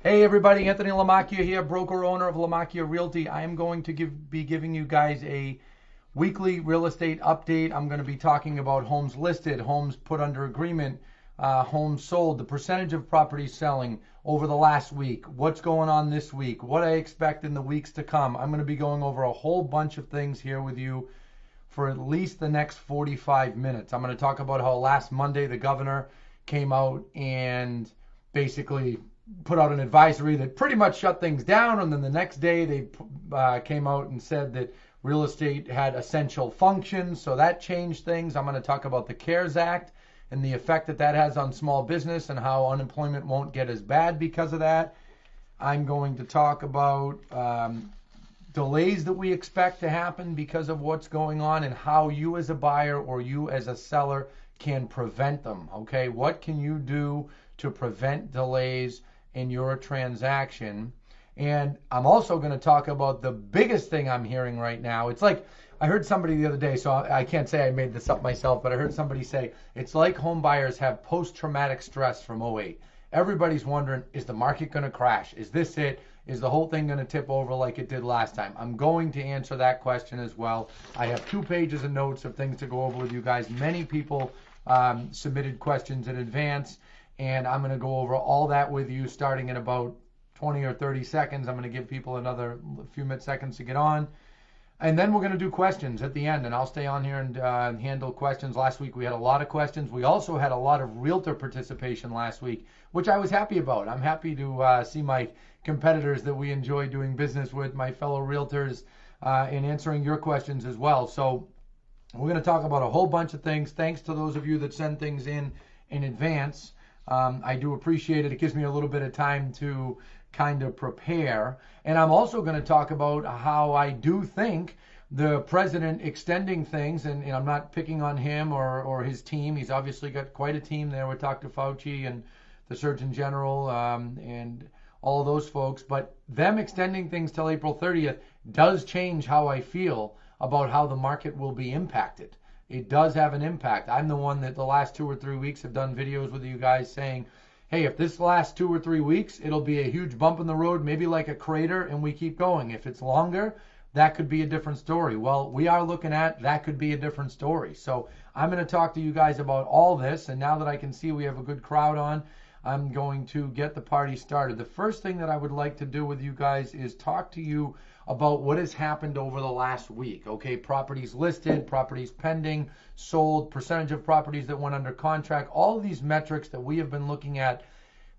Hey everybody, Anthony Lamacchia here, broker owner of Lamacchia Realty. I am going to be giving you guys a weekly real estate update. I'm going to be talking about homes listed, homes put under agreement, homes sold, the percentage of properties selling over the last week, what's going on this week, what I expect in the weeks to come. I'm going to be going over a whole bunch of things here with you for at least the next 45 minutes. I'm going to talk about how last Monday the governor came out and basically put out an advisory that pretty much shut things down, and then the next day they came out and said that real estate had essential functions, so that changed things. I'm going to talk about the CARES Act and the effect that that has on small business and how unemployment won't get as bad because of that. I'm going to talk about delays that we expect to happen because of what's going on and how you as a buyer or you as a seller can prevent them. Okay, what can you do to prevent delays in your transaction? And I'm also going to talk about the biggest thing I'm hearing right now. It's like I heard somebody the other day, so I can't say I made this up myself, but I heard somebody say it's like home buyers have post-traumatic stress from '08. Everybody's wondering, is the market going to crash? Is this it? Is the whole thing going to tip over like it did last time? I'm going to answer that question as well. I have 2 pages of notes of things to go over with you guys. Many people submitted questions in advance, and I'm going to go over all that with you starting in about 20 or 30 seconds. I'm going to give people another few seconds to get on. And then we're going to do questions at the end, and I'll stay on here and handle questions. Last week we had a lot of questions. We also had a lot of realtor participation last week, which I was happy about. I'm happy to see my competitors that we enjoy doing business with, my fellow realtors, and answering your questions as well. So we're going to talk about a whole bunch of things. Thanks to those of you that send things in advance. I do appreciate it. It gives me a little bit of time to kind of prepare. And I'm also going to talk about how I do think the president extending things, and I'm not picking on him or his team. He's obviously got quite a team there with Dr. Fauci and the Surgeon General and all of those folks. But them extending things till April 30th does change how I feel about how the market will be impacted. It does have an impact. I'm the one that the last 2 or 3 weeks have done videos with you guys saying, hey, if this lasts 2 or 3 weeks, it'll be a huge bump in the road, maybe like a crater, and we keep going. If it's longer, that could be a different story. Well, we are looking at that could be a different story. So I'm going to talk to you guys about all this, and now that I can see we have a good crowd on, I'm going to get the party started. The first thing that I would like to do with you guys is talk to you about what has happened over the last week. Okay, properties listed, properties pending, sold, percentage of properties that went under contract, all of these metrics that we have been looking at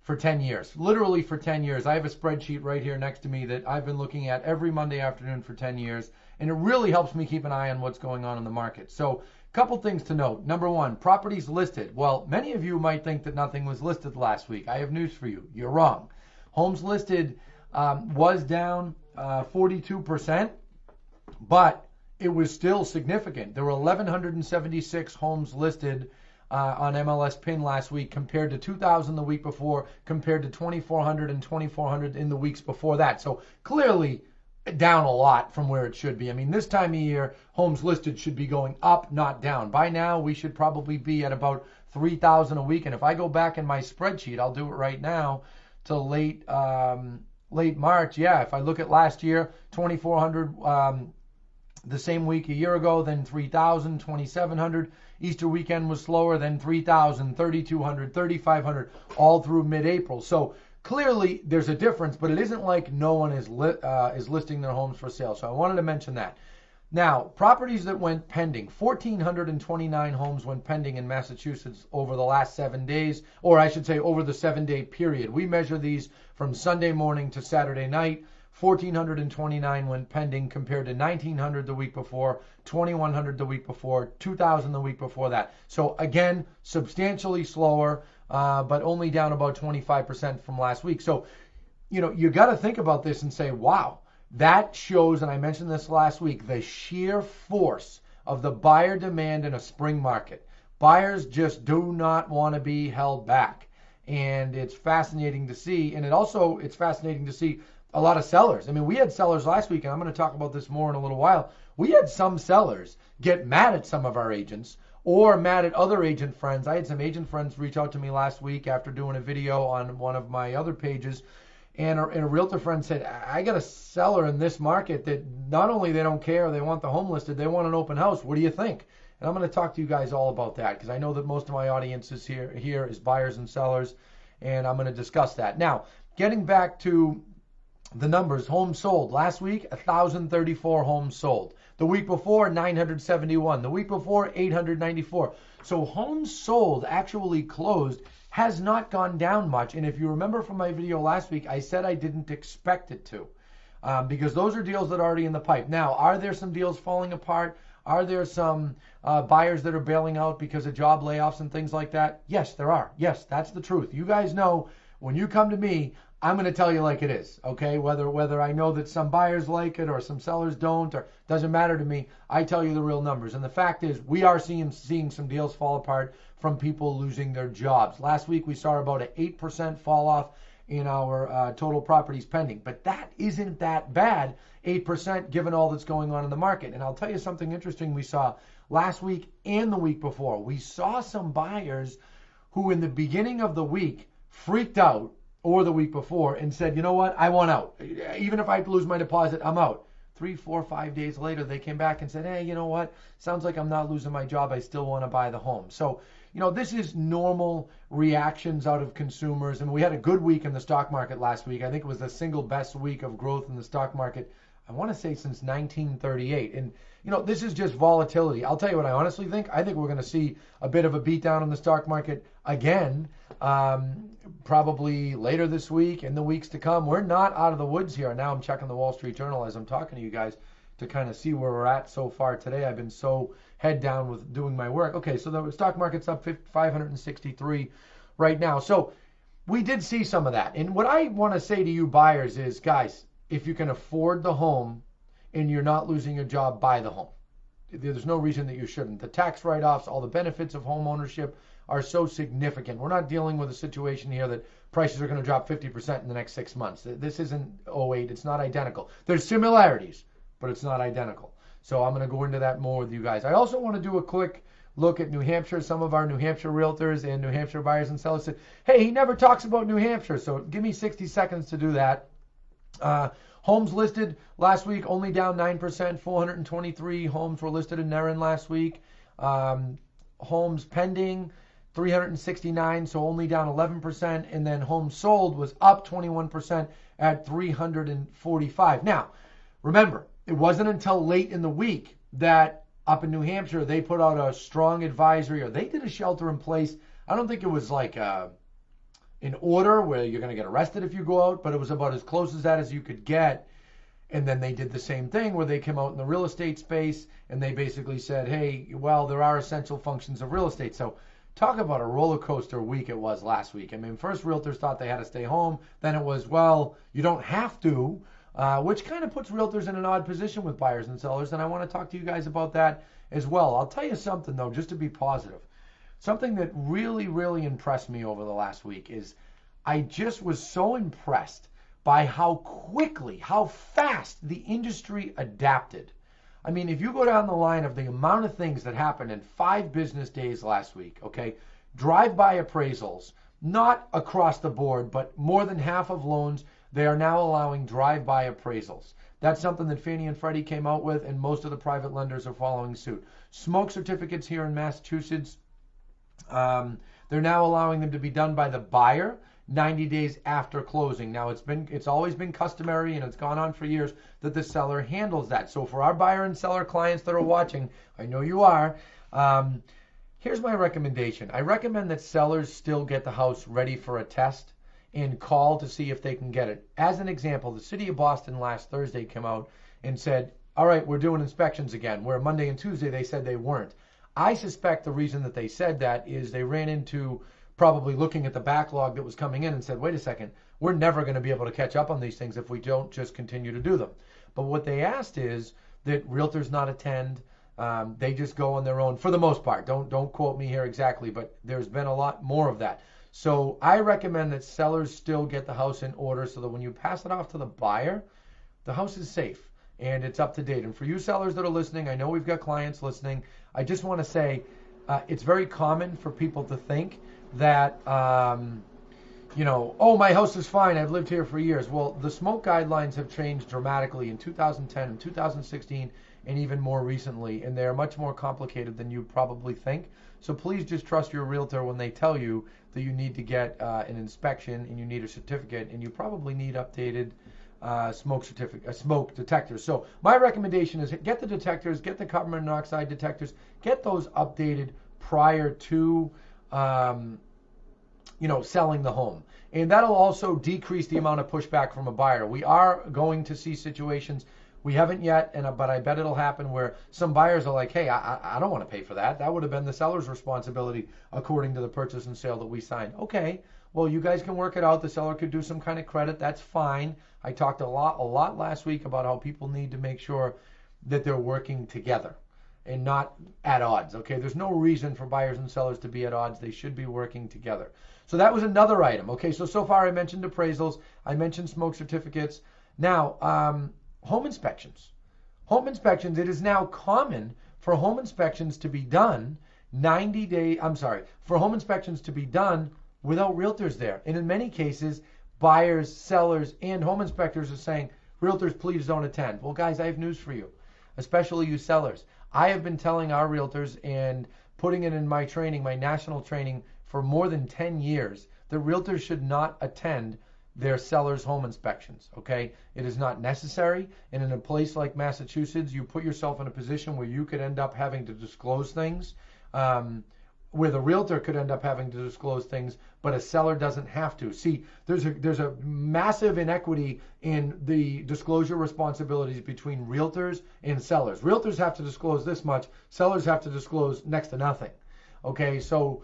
for 10 years, literally for 10 years. I have a spreadsheet right here next to me that I've been looking at every Monday afternoon for 10 years, and it really helps me keep an eye on what's going on in the market. So couple things to note. Number one, properties listed. Well, many of you might think that nothing was listed last week. I have news for you. You're wrong. Homes listed was down 42%, but it was still significant. There were 1,176 homes listed on MLS PIN last week compared to 2,000 the week before, compared to 2,400 and 2,400 in the weeks before that. So clearly down a lot from where it should be. I mean, this time of year, homes listed should be going up, not down. By now, we should probably be at about 3,000 a week. And if I go back in my spreadsheet, I'll do it right now, to late March. Yeah, if I look at last year, 2,400 the same week a year ago, then 3,000, 2,700. Easter weekend was slower, then 3,000, 3,200, 3,500, all through mid-April. So clearly, there's a difference, but it isn't like no one is listing their homes for sale. So I wanted to mention that. Now, properties that went pending, 1,429 homes went pending in Massachusetts over the last 7 days, or I should say over the 7-day period. We measure these from Sunday morning to Saturday night. 1,429 went pending compared to 1,900 the week before, 2,100 the week before, 2,000 the week before that. So again, substantially slower, but only down about 25% from last week. So, you got to think about this and say, wow, that shows, and I mentioned this last week, the sheer force of the buyer demand in a spring market. Buyers just do not want to be held back. And it's fascinating to see. And it's fascinating to see a lot of sellers. I mean, we had sellers last week, and I'm going to talk about this more in a little while. We had some sellers get mad at some of our agents or mad at other agent friends. I had some agent friends reach out to me last week after doing a video on one of my other pages And a realtor friend said, I got a seller in this market that not only they don't care, they want the home listed, they want an open house. What do you think? And I'm going to talk to you guys all about that because I know that most of my audience is here is buyers and sellers, and I'm going to discuss that. Now, getting back to the numbers, homes sold. Last week, 1,034 homes sold. The week before, 971. The week before, 894. So homes sold, actually closed, has not gone down much. And if you remember from my video last week, I said I didn't expect it to because those are deals that are already in the pipe. Now, are there some deals falling apart? Are there some buyers that are bailing out because of job layoffs and things like that? Yes, there are. Yes, that's the truth. You guys know when you come to me, I'm going to tell you like it is, okay? Whether I know that some buyers like it or some sellers don't, or doesn't matter to me. I tell you the real numbers. And the fact is, we are seeing some deals fall apart from people losing their jobs. Last week, we saw about an 8% fall off in our total properties pending. But that isn't that bad, 8%, given all that's going on in the market. And I'll tell you something interesting we saw last week and the week before. We saw some buyers who in the beginning of the week freaked out, or the week before, and said, you know what, I want out. Even if I lose my deposit, I'm out. 3, 4, 5 days later, they came back and said, hey, you know what, sounds like I'm not losing my job. I still want to buy the home. So, this is normal reactions out of consumers. And we had a good week in the stock market last week. I think it was the single best week of growth in the stock market, I want to say since 1938. And, this is just volatility. I'll tell you what I honestly think. I think we're going to see a bit of a beatdown in the stock market again, probably later this week and the weeks to come. We're not out of the woods here. Now I'm checking the Wall Street Journal as I'm talking to you guys to kind of see where we're at so far today. I've been so head down with doing my work. Okay, so the stock market's up 563 right now. So we did see some of that. And what I want to say to you buyers is, guys, if you can afford the home and you're not losing your job, buy the home. There's no reason that you shouldn't. The tax write-offs, all the benefits of home ownership are so significant. We're not dealing with a situation here that prices are going to drop 50% in the next 6 months. This isn't '08. It's not identical. There's similarities, but it's not identical. So I'm going to go into that more with you guys. I also want to do a quick look at New Hampshire. Some of our New Hampshire realtors and New Hampshire buyers and sellers said, hey, he never talks about New Hampshire. So give me 60 seconds to do that. Homes listed last week only down 9%. 423 homes were listed in Erin last week. Homes pending 369, so only down 11%. And then homes sold was up 21% at 345. Now, remember, it wasn't until late in the week that up in New Hampshire they put out a strong advisory, or they did a shelter in place. I don't think it was like an order where you're going to get arrested if you go out, but it was about as close as that as you could get. And then they did the same thing where they came out in the real estate space and they basically said, hey, well, there are essential functions of real estate. So talk about a roller coaster week it was last week. I mean, first realtors thought they had to stay home. Then it was, well, you don't have to, which kind of puts realtors in an odd position with buyers and sellers. And I want to talk to you guys about that as well. I'll tell you something, though, just to be positive. Something that really, really impressed me over the last week is I just was so impressed by how quickly, how fast the industry adapted. I mean, if you go down the line of the amount of things that happened in 5 business days last week, okay, drive-by appraisals, not across the board, but more than half of loans, they are now allowing drive-by appraisals. That's something that Fannie and Freddie came out with, and most of the private lenders are following suit. Smoke certificates here in Massachusetts, they're now allowing them to be done by the buyer 90 days after closing. Now, it's always been customary, and it's gone on for years, that the seller handles that. So for our buyer and seller clients that are watching, I know you are, here's my recommendation. I recommend that sellers still get the house ready for a test and call to see if they can get it. As an example, the city of Boston last Thursday came out and said, all right, we're doing inspections again, where Monday and Tuesday they said they weren't. I suspect the reason that they said that is they ran into probably looking at the backlog that was coming in and said, wait a second, we're never going to be able to catch up on these things if we don't just continue to do them. But what they asked is that realtors not attend. They just go on their own for the most part. Don't quote me here exactly, but there's been a lot more of that. So I recommend that sellers still get the house in order so that when you pass it off to the buyer, the house is safe and it's up to date. And for you sellers that are listening, I know we've got clients listening. I just want to say it's very common for people to think that oh, my house is fine, I've lived here for years. Well, the smoke guidelines have changed dramatically in 2010 and 2016 and even more recently, and they're much more complicated than you probably think. So please just trust your realtor when they tell you that you need to get an inspection and you need a certificate, and you probably need updated smoke detectors. So my recommendation is get the detectors, get the carbon monoxide detectors, get those updated prior to selling the home. And that'll also decrease the amount of pushback from a buyer. We are going to see situations, we haven't yet, but I bet it'll happen, where some buyers are like, hey, I don't want to pay for that. That would have been the seller's responsibility according to the purchase and sale that we signed. Okay, well, you guys can work it out. The seller could do some kind of credit. That's fine. I talked a lot last week about how people need to make sure that they're working together and not at odds. Okay, there's no reason for buyers and sellers to be at odds. They should be working together. So that was another item. Okay, so far I mentioned appraisals, I mentioned smoke certificates. Now, home inspections. Home inspections, it is now common for home inspections to be done for home inspections to be done without realtors there. And in many cases, buyers, sellers, and home inspectors are saying, realtors, please don't attend. Well, guys, I have news for you, especially you sellers. I have been telling our realtors and putting it in my training, my national training, for more than 10 years that realtors should not attend their sellers' home inspections, okay? It is not necessary, and in a place like Massachusetts, you put yourself in a position where you could end up having to disclose things, where the realtor could end up having to disclose things, but a seller doesn't have to. See, there's a massive inequity in the disclosure responsibilities between realtors and sellers. Realtors have to disclose this much, sellers have to disclose next to nothing, okay? So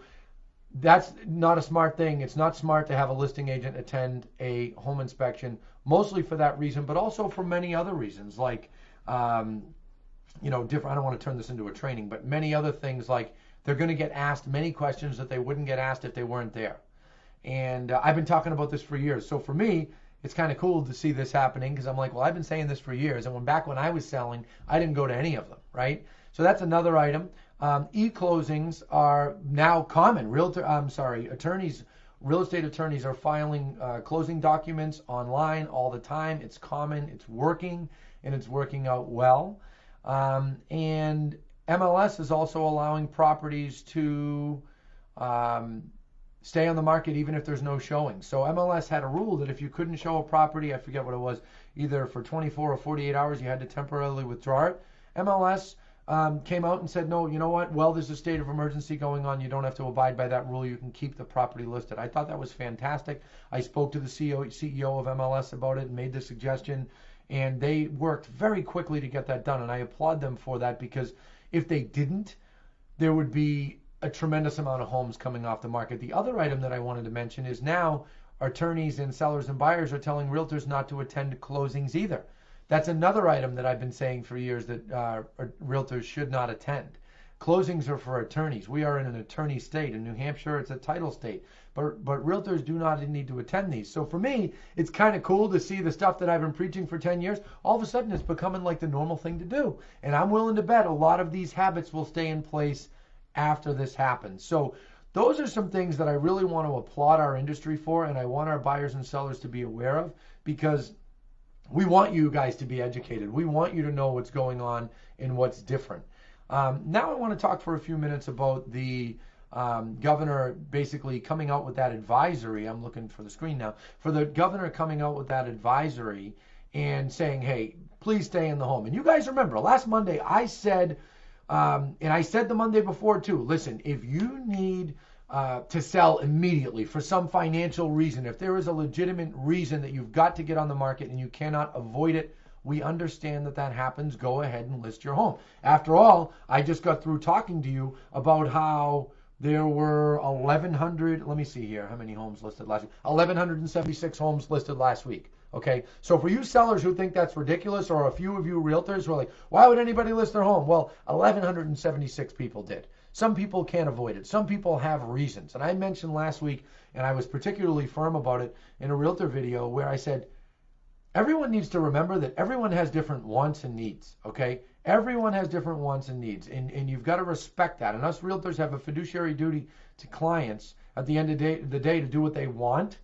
that's not a smart thing. It's not smart to have a listing agent attend a home inspection, mostly for that reason, but also for many other reasons, like, different. I don't want to turn this into a training, but many other things, like they're going to get asked many questions that they wouldn't get asked if they weren't there. And I've been talking about this for years. So for me, it's kind of cool to see this happening, because I'm like, well, I've been saying this for years. And back when I was selling, I didn't go to any of them, right? So that's another item. E-closings are now common. Real estate attorneys are filing closing documents online all the time. It's common, it's working, and it's working out well. And MLS is also allowing properties to stay on the market even if there's no showing. So MLS had a rule that if you couldn't show a property, I forget what it was, either for 24 or 48 hours, you had to temporarily withdraw it. MLS came out and said, no, you know what? Well, there's a state of emergency going on. You don't have to abide by that rule. You can keep the property listed. I thought that was fantastic. I spoke to the CEO of MLS about it and made the suggestion, and they worked very quickly to get that done. And I applaud them for that, because if they didn't, there would be a tremendous amount of homes coming off the market. The other item that I wanted to mention is now attorneys and sellers and buyers are telling realtors not to attend closings either. That's another item that I've been saying for years, that realtors should not attend. Closings are for attorneys. We are in an attorney state. In New Hampshire, it's a title state. But realtors do not need to attend these. So for me, it's kind of cool to see the stuff that I've been preaching for 10 years. All of a sudden, it's becoming like the normal thing to do. And I'm willing to bet a lot of these habits will stay in place after this happens. So those are some things that I really want to applaud our industry for, and I want our buyers and sellers to be aware of, because we want you guys to be educated. We want you to know what's going on and what's different. Now I want to talk for a few minutes about the governor basically coming out with that advisory. I'm looking for the screen now. For the governor coming out with that advisory and saying, hey, please stay in the home. And you guys remember, last Monday I said, and I said the Monday before too, listen, if you need to sell immediately for some financial reason, if there is a legitimate reason that you've got to get on the market and you cannot avoid it, we understand that happens. Go ahead and list your home. After all, I just got through talking to you about how there were 1,100, let me see here, how many homes listed last week? 1,176 homes listed last week. Okay, so for you sellers who think that's ridiculous, or a few of you realtors who are like, why would anybody list their home? Well, 1,176 people did. Some people can't avoid it. Some people have reasons. And I mentioned last week, and I was particularly firm about it in a realtor video, where I said, everyone needs to remember that everyone has different wants and needs, okay? Everyone has different wants and needs, and you've got to respect that. And us realtors have a fiduciary duty to clients at the end of the day to do what they want.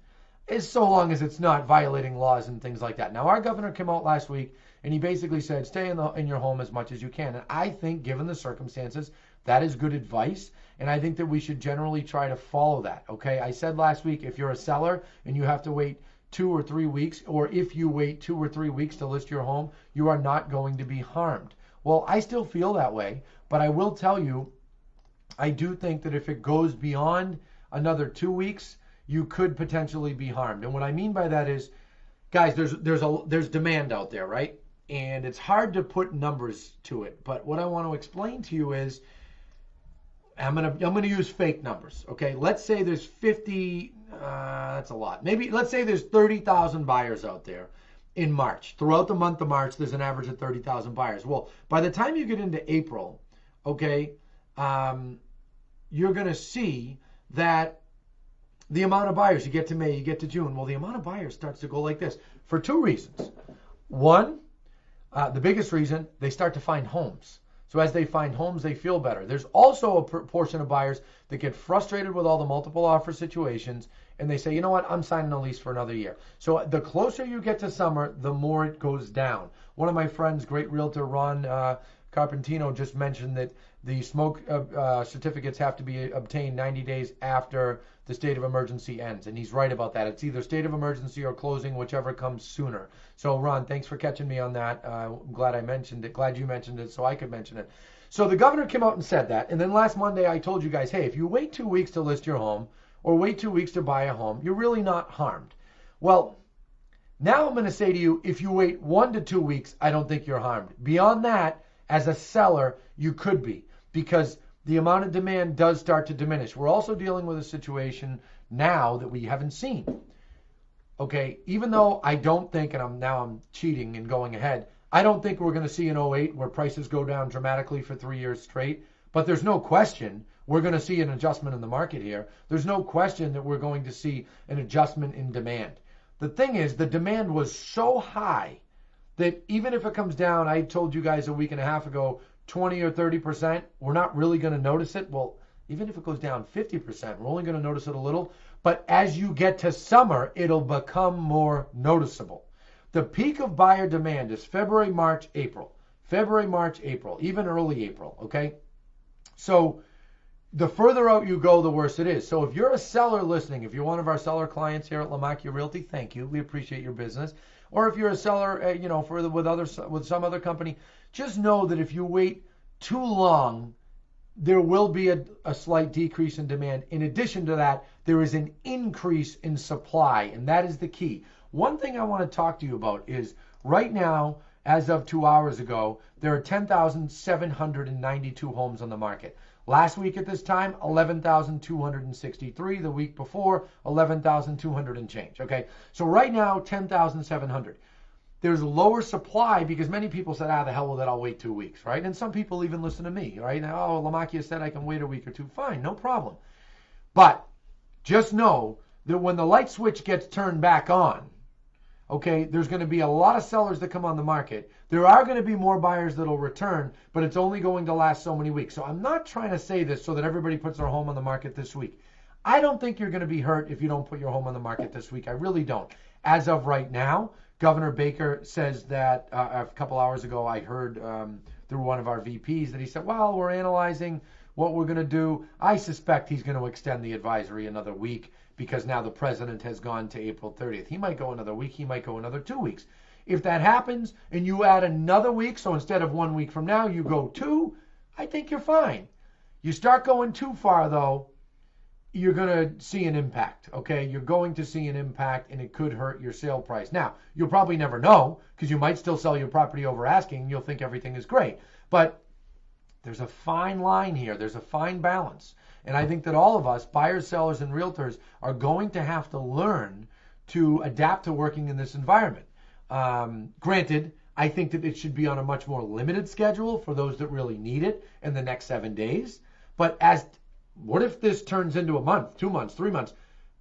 is so long as it's not violating laws and things like that. Now, our governor came out last week and he basically said, stay in your home as much as you can. And I think, given the circumstances, that is good advice. And I think that we should generally try to follow that. Okay. I said last week, if you're a seller and you have to wait 2 or 3 weeks, or if you wait 2 or 3 weeks to list your home, you are not going to be harmed. Well, I still feel that way, but I will tell you, I do think that if it goes beyond another 2 weeks, you could potentially be harmed. And what I mean by that is, guys, there's demand out there, right? And it's hard to put numbers to it. But what I want to explain to you is, I'm gonna use fake numbers. Okay, let's say there's 50. That's a lot. Maybe let's say there's 30,000 buyers out there in March. Throughout the month of March, there's an average of 30,000 buyers. Well, by the time you get into April, okay, you're gonna see that the amount of buyers, you get to May, you get to June, well, the amount of buyers starts to go like this for 2 reasons. One, the biggest reason, they start to find homes. So as they find homes, they feel better. There's also a portion of buyers that get frustrated with all the multiple offer situations, and they say, you know what, I'm signing a lease for another year. So the closer you get to summer, the more it goes down. One of my friends, great realtor Ron Carpentino, just mentioned that the smoke certificates have to be obtained 90 days after the state of emergency ends. And he's right about that. It's either state of emergency or closing, whichever comes sooner. So Ron, thanks for catching me on that. I'm glad I mentioned it. Glad you mentioned it so I could mention it. So the governor came out and said that. And then last Monday I told you guys, hey, if you wait 2 weeks to list your home or wait 2 weeks to buy a home, you're really not harmed. Well, now I'm going to say to you, if you wait 1 to 2 weeks, I don't think you're harmed. Beyond that, as a seller, you could be, because the amount of demand does start to diminish. We're also dealing with a situation now that we haven't seen. Okay, even though I don't think, and I'm cheating and going ahead, I don't think we're going to see an 08 where prices go down dramatically for 3 years straight. But there's no question we're going to see an adjustment in the market here. There's no question that we're going to see an adjustment in demand. The thing is, the demand was so high that even if it comes down, I told you guys a week and a half ago, 20 or 30%, we're not really going to notice it. Well, even if it goes down 50%, we're only going to notice it a little. But as you get to summer, it'll become more noticeable. The peak of buyer demand is February, March, April. February, March, April, even early April, okay? So the further out you go, the worse it is. So if you're a seller listening, if you're one of our seller clients here at Lamacchia Realty, thank you. We appreciate your business. Or if you're a seller, with some other company, just know that if you wait too long, there will be a slight decrease in demand. In addition to that, there is an increase in supply, and that is the key. One thing I want to talk to you about is right now, as of 2 hours ago, there are 10,792 homes on the market. Last week at this time, 11,263. The week before, 11,200 and change. Okay, so right now, 10,700. There's lower supply because many people said, the hell with it, I'll wait 2 weeks, right? And some people even listen to me, right? Now, Lamacchia said I can wait a week or two. Fine, no problem. But just know that when the light switch gets turned back on, okay, there's going to be a lot of sellers that come on the market. There are going to be more buyers that will return, but it's only going to last so many weeks. So I'm not trying to say this so that everybody puts their home on the market this week. I don't think you're going to be hurt if you don't put your home on the market this week. I really don't. As of right now, Governor Baker says that a couple hours ago, I heard through one of our VPs that he said, well, we're analyzing what we're going to do. I suspect he's going to extend the advisory another week because now the president has gone to April 30th. He might go another week. He might go another 2 weeks. If that happens and you add another week, so instead of 1 week from now, you go 2, I think you're fine. You start going too far, though, you're going to see an impact, okay? You're going to see an impact, and it could hurt your sale price. Now, you'll probably never know because you might still sell your property over asking, and you'll think everything is great. But there's a fine line here. There's a fine balance. And I think that all of us, buyers, sellers, and realtors, are going to have to learn to adapt to working in this environment. Granted, I think that it should be on a much more limited schedule for those that really need it in the next 7 days. But what if this turns into a month, 2 months, 3 months?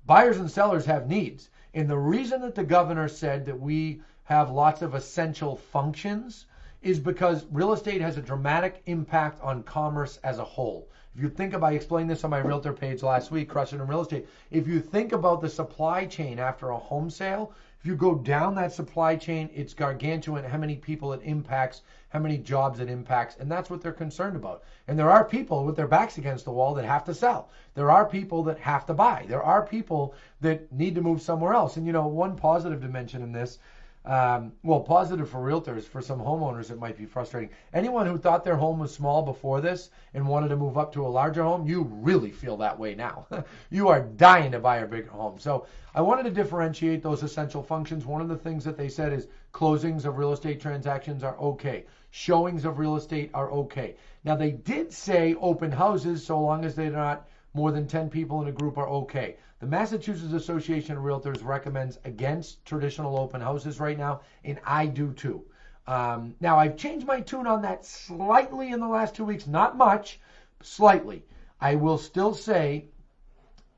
Buyers and sellers have needs. And the reason that the governor said that we have lots of essential functions is because real estate has a dramatic impact on commerce as a whole. If you think about, I explained this on my realtor page last week, Crushing in Real Estate. If you think about the supply chain after a home sale, if you go down that supply chain, it's gargantuan how many people it impacts, how many jobs it impacts, and that's what they're concerned about. And there are people with their backs against the wall that have to sell. There are people that have to buy. There are people that need to move somewhere else. And one positive dimension in this, positive for realtors, for some homeowners it might be frustrating. Anyone who thought their home was small before this and wanted to move up to a larger home, you really feel that way now. You are dying to buy a bigger home. So I wanted to differentiate those essential functions. One of the things that they said is closings of real estate transactions are okay. Showings of real estate are okay. Now they did say open houses, so long as they're not more than 10 people in a group, are okay. The Massachusetts Association of Realtors recommends against traditional open houses right now, and I do too. Now, I've changed my tune on that slightly in the last 2 weeks, not much, slightly. I will still say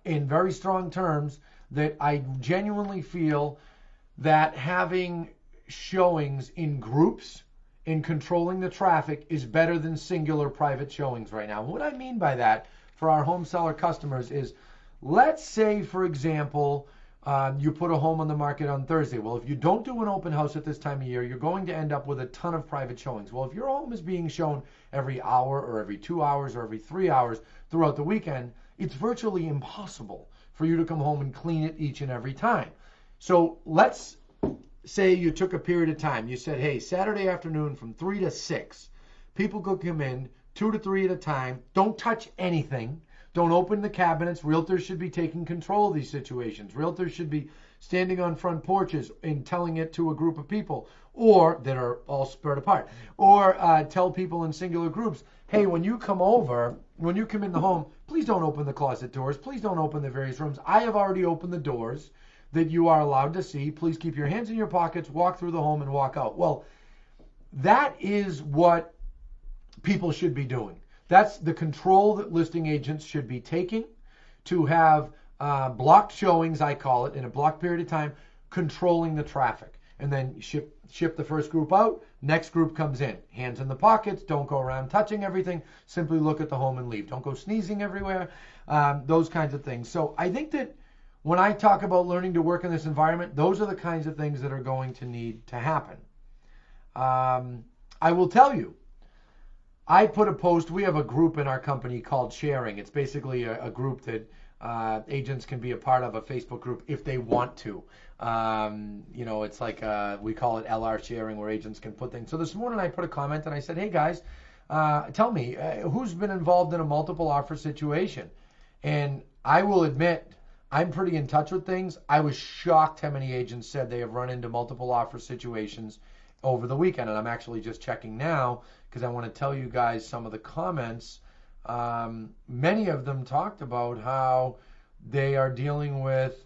in very strong terms that I genuinely feel that having showings in groups and controlling the traffic is better than singular private showings right now. What I mean by that for our home seller customers is, let's say, for example, you put a home on the market on Thursday. Well, if you don't do an open house at this time of year, you're going to end up with a ton of private showings. Well, if your home is being shown every hour or every 2 hours or every 3 hours throughout the weekend, it's virtually impossible for you to come home and clean it each and every time. So let's say you took a period of time. You said, hey, Saturday afternoon from 3 to 6, people could come in 2 to 3 at a time. Don't touch anything. Don't open the cabinets. Realtors should be taking control of these situations. Realtors should be standing on front porches and telling it to a group of people, or that are all spread apart, or tell people in singular groups, hey, when you come in the home, please don't open the closet doors. Please don't open the various rooms. I have already opened the doors that you are allowed to see. Please keep your hands in your pockets, walk through the home, and walk out. Well, that is what people should be doing. That's the control that listing agents should be taking, to have blocked showings, I call it, in a blocked period of time, controlling the traffic. And then ship the first group out, next group comes in. Hands in the pockets, don't go around touching everything, simply look at the home and leave. Don't go sneezing everywhere, those kinds of things. So I think that when I talk about learning to work in this environment, those are the kinds of things that are going to need to happen. I will tell you, I put a post. We have a group in our company called Sharing. It's basically a group that agents can be a part of, a Facebook group if they want to. It's like we call it LR Sharing, where agents can put things. So this morning I put a comment and I said, hey guys, tell me who's been involved in a multiple offer situation. And I will admit, I'm pretty in touch with things. I was shocked how many agents said they have run into multiple offer situations over the weekend. And I'm actually just checking now because I want to tell you guys some of the comments. Many of them talked about how they are dealing with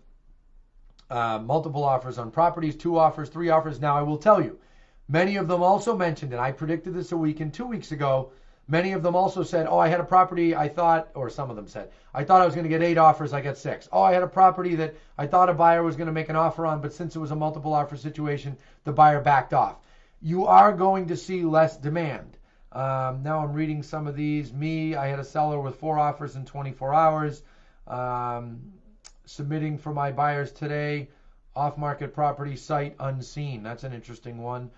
multiple offers on properties, 2 offers, 3 offers. Now, I will tell you, many of them also mentioned, and I predicted this a week and 2 weeks ago, many of them also said, oh, I had a property I thought, or some of them said, I thought I was going to get 8 offers, I got 6. Oh, I had a property that I thought a buyer was going to make an offer on, but since it was a multiple offer situation, the buyer backed off. You are going to see less demand. Now I'm reading some of these. I had a seller with 4 offers in 24 hours. Submitting for my buyers today. Off-market property, site unseen. That's an interesting one.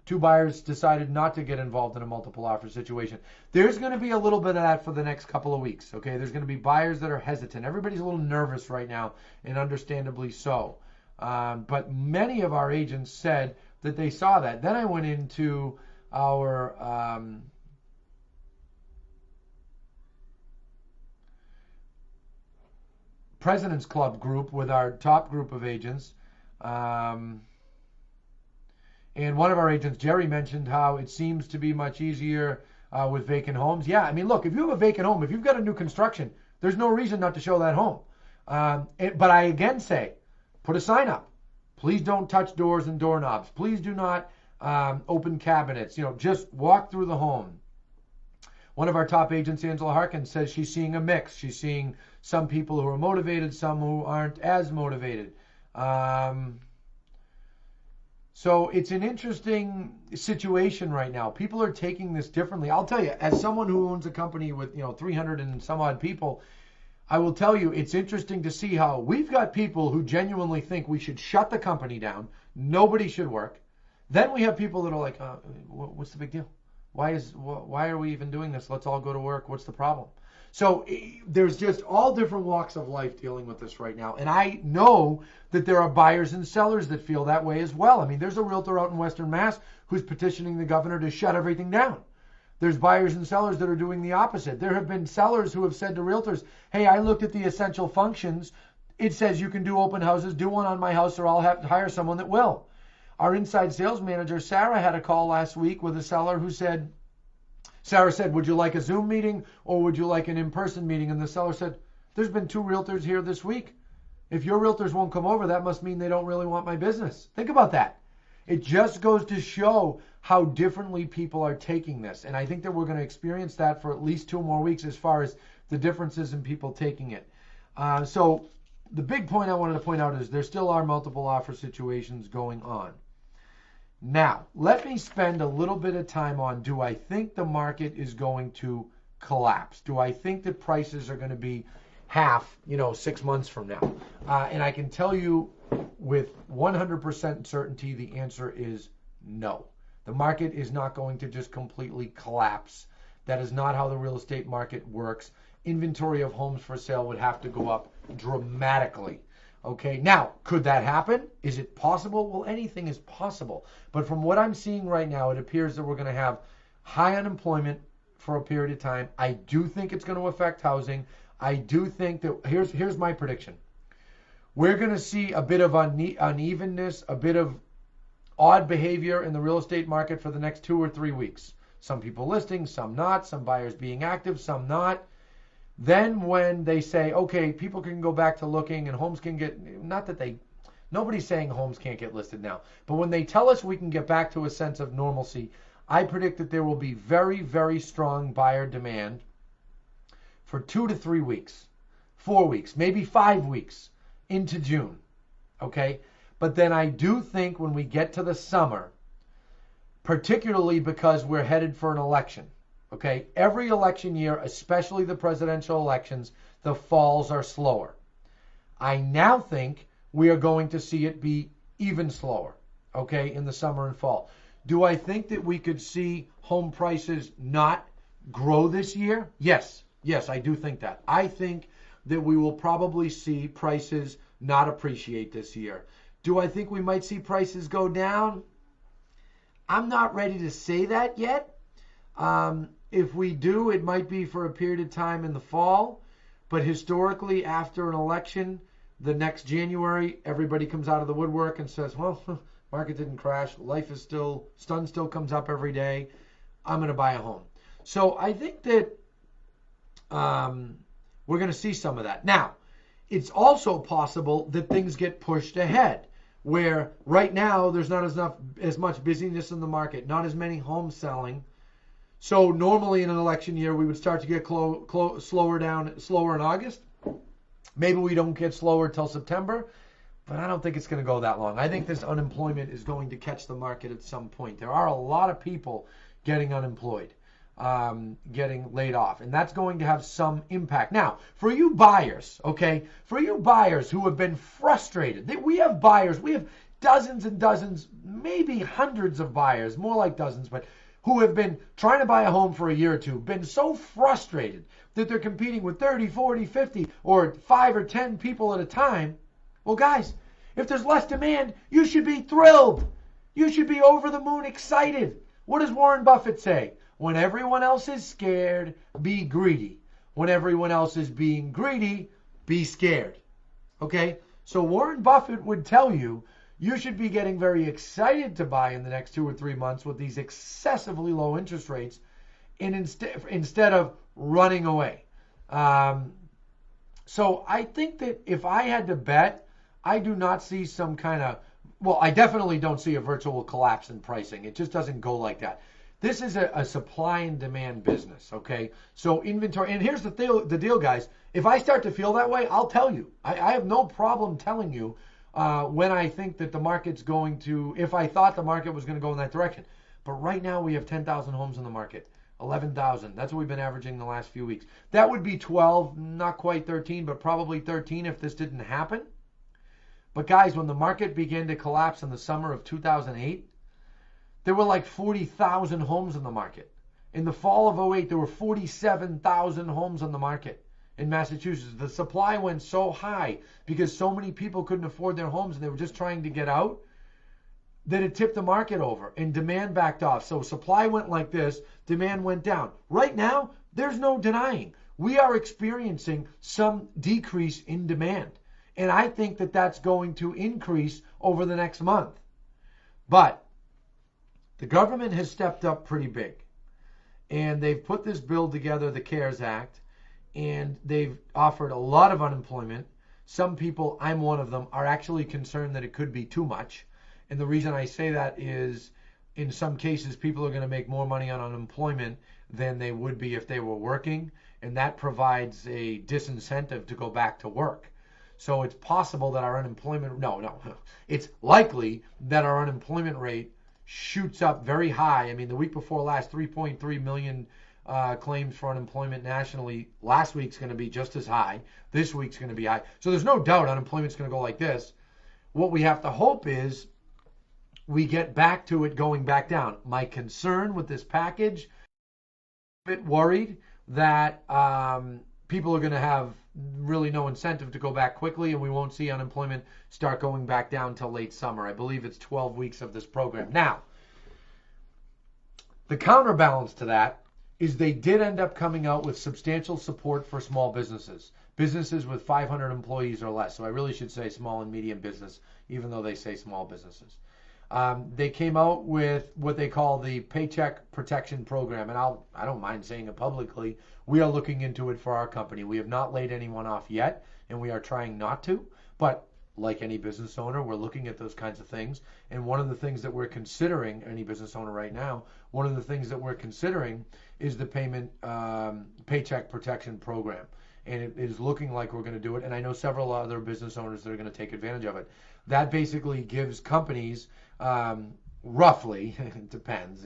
2 buyers decided not to get involved in a multiple offer situation. There's going to be a little bit of that for the next couple of weeks. Okay, there's going to be buyers that are hesitant. Everybody's a little nervous right now, and understandably so. But many of our agents said that they saw that. Then I went into our President's Club group with our top group of agents. And one of our agents, Jerry, mentioned how it seems to be much easier with vacant homes. Yeah, I mean, look, if you have a vacant home, if you've got a new construction, there's no reason not to show that home. But I again say, put a sign up. Please don't touch doors and doorknobs. Please do not open cabinets. Just walk through the home. One of our top agents, Angela Harkins, says she's seeing a mix. She's seeing some people who are motivated, some who aren't as motivated. So it's an interesting situation right now. People are taking this differently. I'll tell you, as someone who owns a company with 300 and some odd people, I will tell you it's interesting to see how we've got people who genuinely think we should shut the company down. Nobody should work. Then we have people that are like, what's the big deal? Why are we even doing this? Let's all go to work. What's the problem? So there's just all different walks of life dealing with this right now. And I know that there are buyers and sellers that feel that way as well. I mean, there's a realtor out in Western Mass who's petitioning the governor to shut everything down. There's buyers and sellers that are doing the opposite. There have been sellers who have said to realtors, hey, I looked at the essential functions. It says you can do open houses, do one on my house, or I'll have to hire someone that will. Our inside sales manager, Sarah, had a call last week with a seller who said, Sarah said, would you like a Zoom meeting or would you like an in-person meeting? And the seller said, there's been 2 realtors here this week. If your realtors won't come over, that must mean they don't really want my business. Think about that. It just goes to show how differently people are taking this. And I think that we're going to experience that for at least 2 more weeks as far as the differences in people taking it. So the big point I wanted to point out is there still are multiple offer situations going on. Now, let me spend a little bit of time on, do I think the market is going to collapse? Do I think that prices are going to be half, 6 months from now? And I can tell you with 100% certainty, the answer is no. The market is not going to just completely collapse. That is not how the real estate market works. Inventory of homes for sale would have to go up dramatically. Okay, now, could that happen? Is it possible? Well, anything is possible. But from what I'm seeing right now, it appears that we're going to have high unemployment for a period of time. I do think it's going to affect housing. I do think that, here's my prediction. We're going to see a bit of unevenness, a bit of odd behavior in the real estate market for the next 2 or 3 weeks. Some people listing, some not, some buyers being active, some not. Then when they say, okay, people can go back to looking and homes can get, nobody's saying homes can't get listed now, but when they tell us we can get back to a sense of normalcy, I predict that there will be very, very strong buyer demand for 2 to 3 weeks, 4 weeks, maybe 5 weeks into June, okay? But then I do think when we get to the summer, particularly because we're headed for an election, okay, every election year, especially the presidential elections, the falls are slower. I now think we are going to see it be even slower, okay, in the summer and fall. Do I think that we could see home prices not grow this year? Yes, I do think that. I think that we will probably see prices not appreciate this year. Do I think we might see prices go down? I'm not ready to say that yet. If we do, it might be for a period of time in the fall. But historically, after an election, the next January, everybody comes out of the woodwork and says, well, market didn't crash. Life is still, sun still comes up every day. I'm going to buy a home. So I think that we're going to see some of that. Now, it's also possible that things get pushed ahead, where right now there's not as much busyness in the market, not as many homes selling. So normally in an election year, we would start to get slower in August. Maybe we don't get slower till September, but I don't think it's going to go that long. I think this unemployment is going to catch the market at some point. There are a lot of people getting unemployed, getting laid off, and that's going to have some impact. Now, for you buyers, okay, for you buyers who have been frustrated, we have buyers, we have dozens and dozens, maybe hundreds of buyers, more like dozens, but who have been trying to buy a home for a year or two, been so frustrated that they're competing with 30, 40, 50, or 5 or 10 people at a time. Well, guys, if there's less demand, you should be thrilled. You should be over the moon excited. What does Warren Buffett say? When everyone else is scared, be greedy. When everyone else is being greedy, be scared. Okay? So Warren Buffett would tell you, you should be getting very excited to buy in the next 2 or 3 months with these excessively low interest rates, and instead of running away. So I think that if I had to bet, I do not see some kind of, well, I definitely don't see a virtual collapse in pricing. It just doesn't go like that. This is a supply and demand business, okay? So inventory, and here's the deal, guys. If I start to feel that way, I'll tell you. I have no problem telling you, when I think that the market's going to, if I thought the market was going to go in that direction. But right now we have 10,000 homes in the market, 11,000. That's what we've been averaging the last few weeks. That would be 12, not quite 13, but probably 13 if this didn't happen. But guys, when the market began to collapse in the summer of 2008, there were like 40,000 homes in the market. In the fall of 2008, there were 47,000 homes on the market in Massachusetts. The supply went so high because so many people couldn't afford their homes and they were just trying to get out that it tipped the market over and demand backed off. So supply went like this, demand went down. Right now, there's no denying. We are experiencing some decrease in demand. And I think that that's going to increase over the next month. But the government has stepped up pretty big. And they've put this bill together, the CARES Act, and they've offered a lot of unemployment. Some people, I'm one of them, are actually concerned that it could be too much. And the reason I say that is, in some cases, people are going to make more money on unemployment than they would be if they were working. And that provides a disincentive to go back to work. So it's possible that our unemployment, it's likely that our unemployment rate shoots up very high. I mean, the week before last, 3.3 million claims for unemployment nationally. Last week's going to be just as high. This week's going to be high. So there's no doubt unemployment's going to go like this. What we have to hope is we get back to it going back down. My concern with this package, I'm a bit worried that people are going to have really no incentive to go back quickly, and we won't see unemployment start going back down till late summer. I believe it's 12 weeks of this program. Now, the counterbalance to that is they did end up coming out with substantial support for small businesses, businesses with 500 employees or less. So I really should say small and medium business, even though they say small businesses. They came out with what they call the Paycheck Protection Program, and I don't mind saying it publicly. We are looking into it for our company. We have not laid anyone off yet, and we are trying not to. But like any business owner, we're looking at those kinds of things. And one of the things that we're considering, any business owner right now, one of the things that we're considering is the Paycheck Protection Program. And it is looking like we're going to do it. And I know several other business owners that are going to take advantage of it. That basically gives companies roughly, it depends,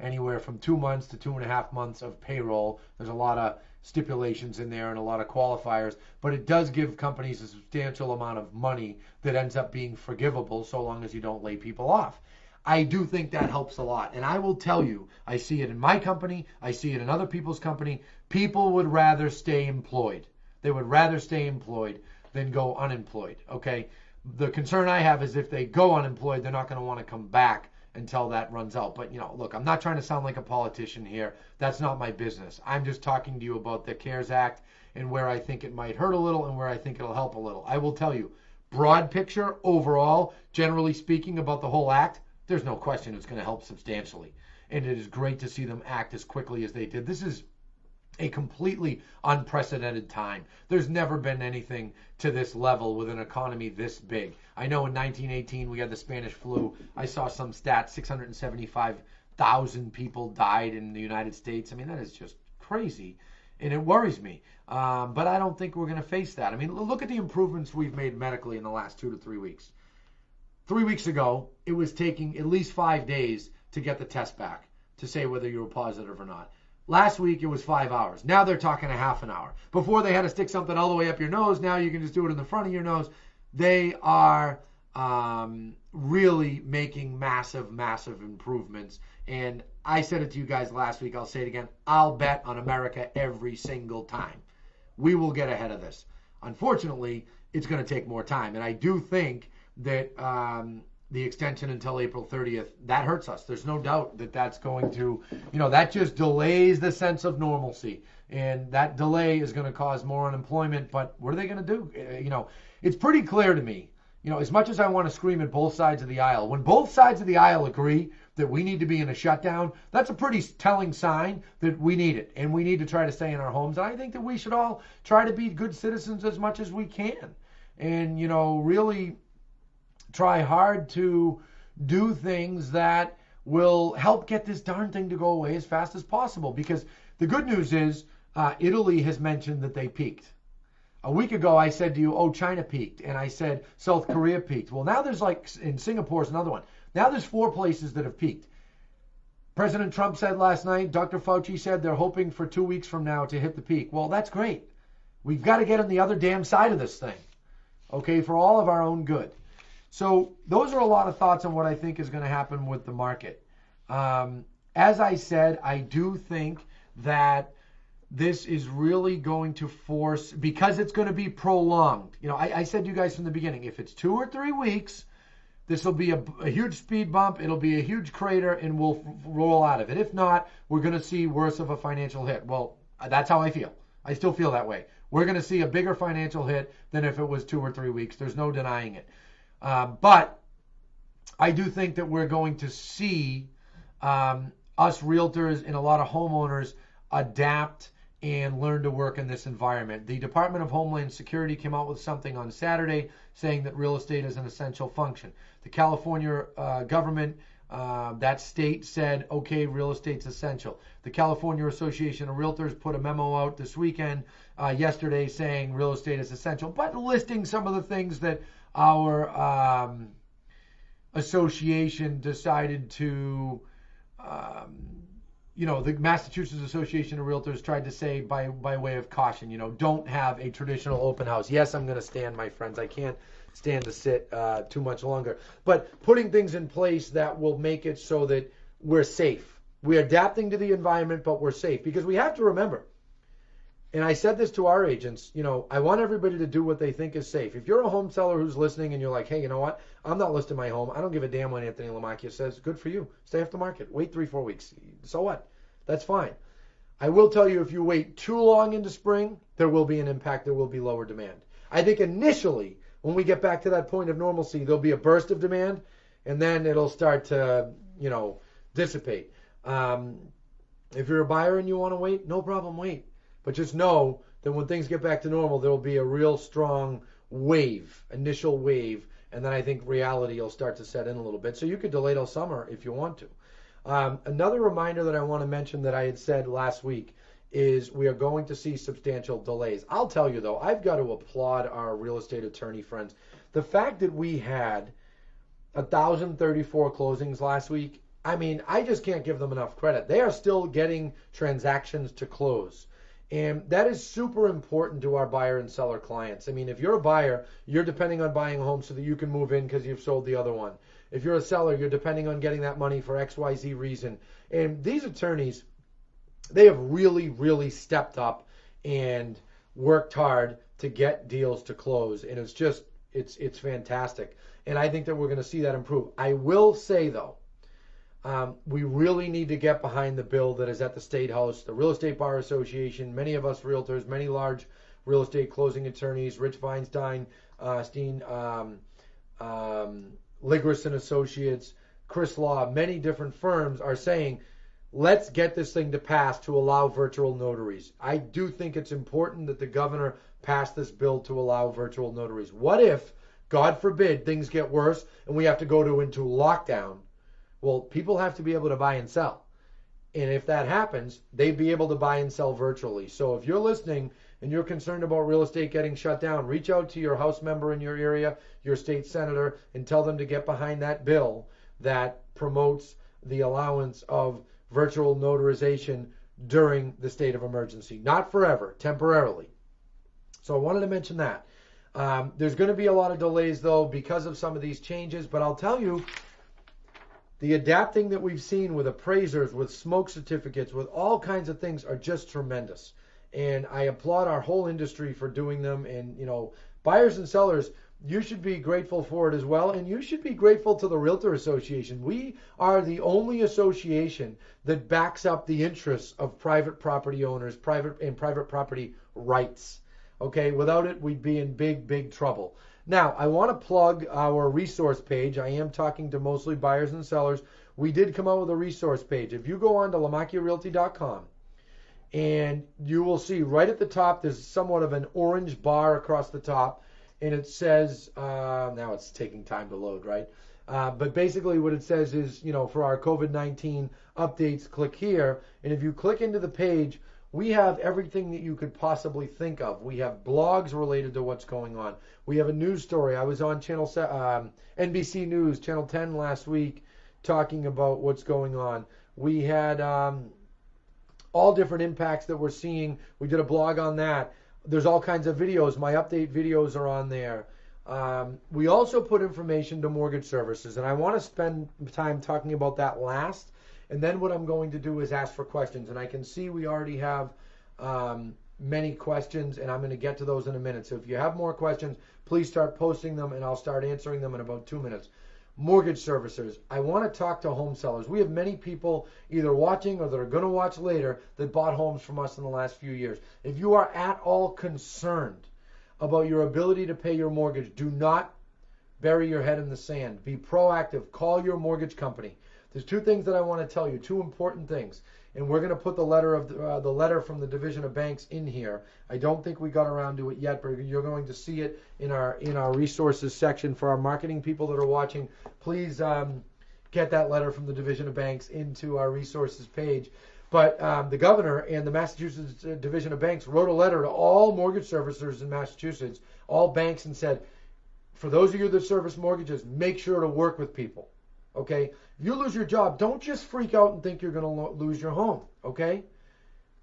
anywhere from 2 months to 2.5 months of payroll. There's a lot of stipulations in there and a lot of qualifiers, but it does give companies a substantial amount of money that ends up being forgivable so long as you don't lay people off. I do think that helps a lot. And I will tell you, I see it in my company, I see it in other people's company. People would rather stay employed. They would rather stay employed than go unemployed, okay? The concern I have is if they go unemployed, they're not going to want to come back until that runs out. But, look, I'm not trying to sound like a politician here. That's not my business. I'm just talking to you about the CARES Act and where I think it might hurt a little and where I think it'll help a little. I will tell you, broad picture, overall, generally speaking about the whole act, there's no question it's going to help substantially. And it is great to see them act as quickly as they did. This is a completely unprecedented time. There's never been anything to this level with an economy this big. I know in 1918 we had the Spanish flu. I saw some stats, 675,000 people died in the United States. I mean, that is just crazy, and it worries me. But I don't think we're going to face that. I mean, look at the improvements we've made medically in the last 2 to 3 weeks. 3 weeks ago, it was taking at least 5 days to get the test back to say whether you were positive or not. Last week, it was 5 hours. Now they're talking a half an hour. Before they had to stick something all the way up your nose. Now you can just do it in the front of your nose. They are really making massive, massive improvements. And I said it to you guys last week. I'll say it again. I'll bet on America every single time. We will get ahead of this. Unfortunately, it's going to take more time. And I do think that the extension until April 30th, that hurts us. There's no doubt that that's going to, that just delays the sense of normalcy. And that delay is going to cause more unemployment. But what are they going to do? It's pretty clear to me, as much as I want to scream at both sides of the aisle, when both sides of the aisle agree that we need to be in a shutdown, that's a pretty telling sign that we need it. And we need to try to stay in our homes. And I think that we should all try to be good citizens as much as we can. And, really try hard to do things that will help get this darn thing to go away as fast as possible. Because the good news is Italy has mentioned that they peaked. A week ago, I said to you, oh, China peaked. And I said South Korea peaked. Well, now there's in Singapore is another one. Now there's 4 places that have peaked. President Trump said last night, Dr. Fauci said they're hoping for 2 weeks from now to hit the peak. Well, that's great. We've got to get on the other damn side of this thing, okay, for all of our own good. So those are a lot of thoughts on what I think is going to happen with the market. As I said, I do think that this is really going to force, because it's going to be prolonged. I said to you guys from the beginning, if it's 2 or 3 weeks, this will be a huge speed bump. It'll be a huge crater, and we'll roll out of it. If not, we're going to see worse of a financial hit. Well, that's how I feel. I still feel that way. We're going to see a bigger financial hit than if it was 2 or 3 weeks. There's no denying it. But I do think that we're going to see us realtors and a lot of homeowners adapt and learn to work in this environment. The Department of Homeland Security came out with something on Saturday saying that real estate is an essential function. The California government, that state said, okay, real estate's essential. The California Association of Realtors put a memo out this weekend, yesterday, saying real estate is essential, but listing some of the things that our association decided to the Massachusetts Association of Realtors tried to say by way of caution, don't have a traditional open house. Yes, I'm going to stand, my friends. I can't stand to sit too much longer. But putting things in place that will make it so that we're safe. We're adapting to the environment, but we're safe. Because we have to remember, and I said this to our agents, I want everybody to do what they think is safe. If you're a home seller who's listening and you're like, hey, you know what? I'm not listing my home. I don't give a damn what Anthony Lamacchia says. Good for you. Stay off the market. Wait 3-4 weeks. So what? That's fine. I will tell you, if you wait too long into spring, there will be an impact. There will be lower demand. I think initially, when we get back to that point of normalcy, there'll be a burst of demand, and then it'll start to, dissipate. If you're a buyer and you want to wait, no problem, wait. But just know that when things get back to normal, there will be a real strong initial wave, and then I think reality will start to set in a little bit. So you could delay till summer if you want to. Another reminder that I want to mention that I had said last week is we are going to see substantial delays. I'll tell you, though, I've got to applaud our real estate attorney friends. The fact that we had 1,034 closings last week, I just can't give them enough credit. They are still getting transactions to close. And that is super important to our buyer and seller clients. If you're a buyer, you're depending on buying a home so that you can move in because you've sold the other one. If you're a seller, you're depending on getting that money for XYZ reason. And these attorneys, they have really, really stepped up and worked hard to get deals to close. And it's fantastic. And I think that we're going to see that improve. I will say, though, we really need to get behind the bill that is at the State House, the Real Estate Bar Association, many of us realtors, many large real estate closing attorneys, Rich Feinstein, Ligris and Associates, Chris Law, many different firms are saying, let's get this thing to pass to allow virtual notaries. I do think it's important that the governor pass this bill to allow virtual notaries. What if, God forbid, things get worse and we have to go into lockdown? Well, people have to be able to buy and sell. And if that happens, they'd be able to buy and sell virtually. So if you're listening and you're concerned about real estate getting shut down, reach out to your House member in your area, your state senator, and tell them to get behind that bill that promotes the allowance of virtual notarization during the state of emergency. Not forever, temporarily. So I wanted to mention that. There's going to be a lot of delays, though, because of some of these changes. But I'll tell you, the adapting that we've seen with appraisers, with smoke certificates, with all kinds of things are just tremendous. And I applaud our whole industry for doing them. And, buyers and sellers, you should be grateful for it as well. And you should be grateful to the Realtor Association. We are the only association that backs up the interests of private property owners, private property rights. Okay, without it, we'd be in big, big trouble. Now, I want to plug our resource page. I am talking to mostly buyers and sellers. We did come out with a resource page. If you go on to lamacchiarealty.com, and you will see right at the top, there's somewhat of an orange bar across the top, and it says, now it's taking time to load, right? But basically what it says is, for our COVID-19 updates, click here. And if you click into the page, We have everything that you could possibly think of. We have blogs related to what's going on. We have a news story. I was on NBC News, Channel 10 last week, talking about what's going on. We had all different impacts that we're seeing. We did a blog on that. There's all kinds of videos. My update videos are on there. We also put information to mortgage services, and I want to spend time talking about that last. And then what I'm going to do is ask for questions. And I can see we already have many questions, and I'm going to get to those in a minute. So if you have more questions, please start posting them, and I'll start answering them in about 2 minutes. Mortgage servicers. I want to talk to home sellers. We have many people either watching or that are going to watch later that bought homes from us in the last few years. If you are at all concerned about your ability to pay your mortgage, do not bury your head in the sand. Be proactive. Call your mortgage company. There's two things that I want to tell you, two important things, and we're going to put the letter from the Division of Banks in here. I don't think we got around to it yet, but you're going to see it in our resources section for our marketing people that are watching. Please get that letter from the Division of Banks into our resources page. But the governor and the Massachusetts Division of Banks wrote a letter to all mortgage servicers in Massachusetts, all banks, and said, for those of you that service mortgages, make sure to work with people. Okay? If you lose your job, don't just freak out and think you're going to lose your home. Okay?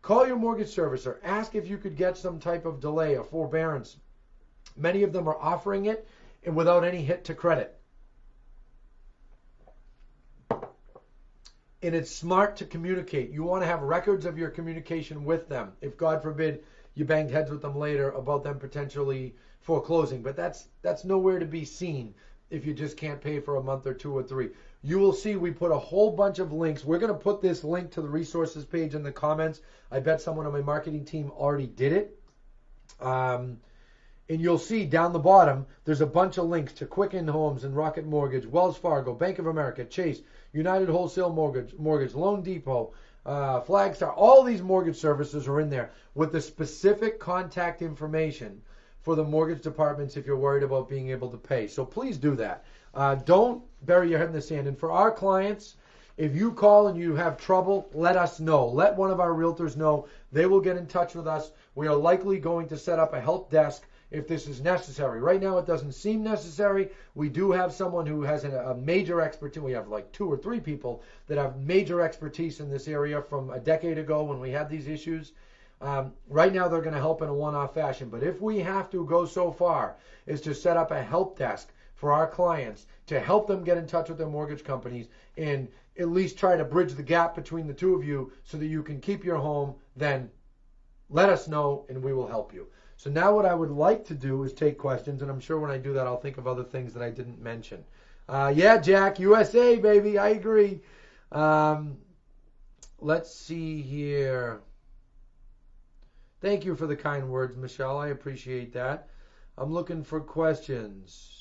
Call your mortgage servicer. Ask if you could get some type of delay, a forbearance. Many of them are offering it and without any hit to credit. And it's smart to communicate. You want to have records of your communication with them. If, God forbid, you banged heads with them later about them potentially foreclosing. But that's nowhere to be seen if you just can't pay for a month or 2 or 3. You will see we put a whole bunch of links. We're going to put this link to the resources page in the comments. I bet someone on my marketing team already did it. And you'll see down the bottom, there's a bunch of links to Quicken Homes and Rocket Mortgage, Wells Fargo, Bank of America, Chase, United Wholesale Mortgage, Loan Depot, Flagstar. All these mortgage services are in there with the specific contact information for the mortgage departments if you're worried about being able to pay. So please do that. Don't bury your head in the sand. And for our clients, if you call and you have trouble, let us know. Let one of our realtors know. They will get in touch with us. We are likely going to set up a help desk if this is necessary. Right now, it doesn't seem necessary. We do have someone who has a major expertise. We have like 2 or 3 people that have major expertise in this area from a decade ago when we had these issues. Right now, they're going to help in a one-off fashion. But if we have to go so far as to set up a help desk for our clients to help them get in touch with their mortgage companies and at least try to bridge the gap between the two of you so that you can keep your home, then let us know and we will help you. So now what I would like to do is take questions, and I'm sure when I do that I'll think of other things that I didn't mention. Yeah, Jack, USA, baby, I agree. Let's see here. Thank you for the kind words, Michelle. I appreciate that. I'm looking for questions.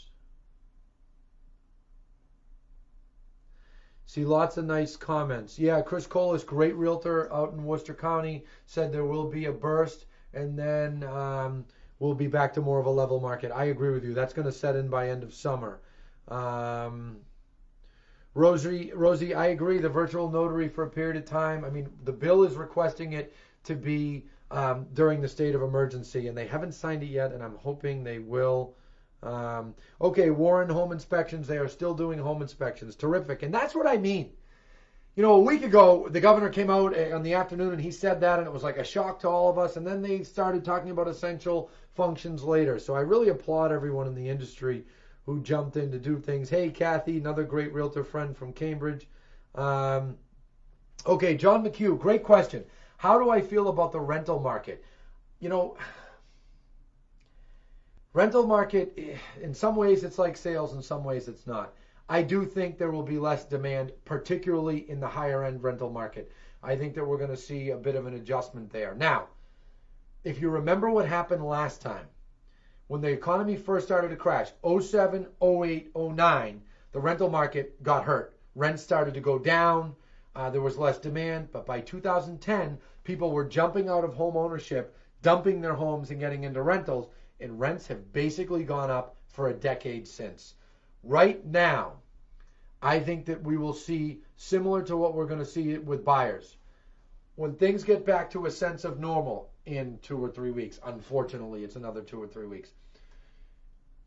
See lots of nice comments. Yeah, Chris Colas, great realtor out in Worcester County, said there will be a burst and then we'll be back to more of a level market. I agree with you. That's going to set in by end of summer. Rosie, I agree. The virtual notary for a period of time. I mean, the bill is requesting it to be during the state of emergency, and they haven't signed it yet, and I'm hoping they will. Okay, Warren Home Inspections, they are still doing home inspections. Terrific. And that's what I mean. You know, a week ago, the governor came out on the afternoon and he said that, and it was like a shock to all of us. And then they started talking about essential functions later. So I really applaud everyone in the industry who jumped in to do things. Hey, Kathy, another great realtor friend from Cambridge. Okay, John McHugh, great question. How do I feel about the rental market? You know, rental market, in some ways it's like sales, in some ways it's not. I do think there will be less demand, particularly in the higher end rental market. I think that we're going to see a bit of an adjustment there. Now, if you remember what happened last time, when the economy first started to crash, 07, 08, 09, the rental market got hurt. Rents started to go down. There was less demand. But by 2010, people were jumping out of home ownership, dumping their homes and getting into rentals. And rents have basically gone up for a decade since. Right now, I think that we will see similar to what we're going to see with buyers. when things get back to a sense of normal in 2 or 3 weeks, unfortunately, it's another 2 or 3 weeks,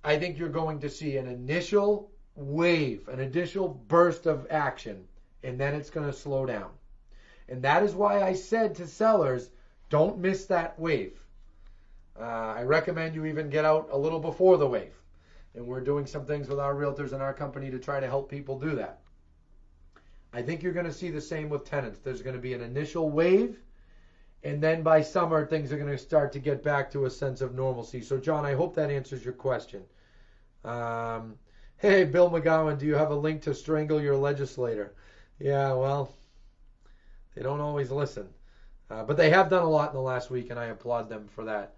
I think you're going to see an initial wave, an initial burst of action, and then it's going to slow down. And that is why I said to sellers, don't miss that wave. I recommend you even get out a little before the wave. And we're doing some things with our realtors and our company to try to help people do that. I think you're going to see the same with tenants. There's going to be an initial wave, and then by summer, things are going to start to get back to a sense of normalcy. So, John, I hope that answers your question. Hey, Bill McGowan, do you have a link to strangle your legislator? Yeah, well, they don't always listen. But they have done a lot in the last week, and I applaud them for that.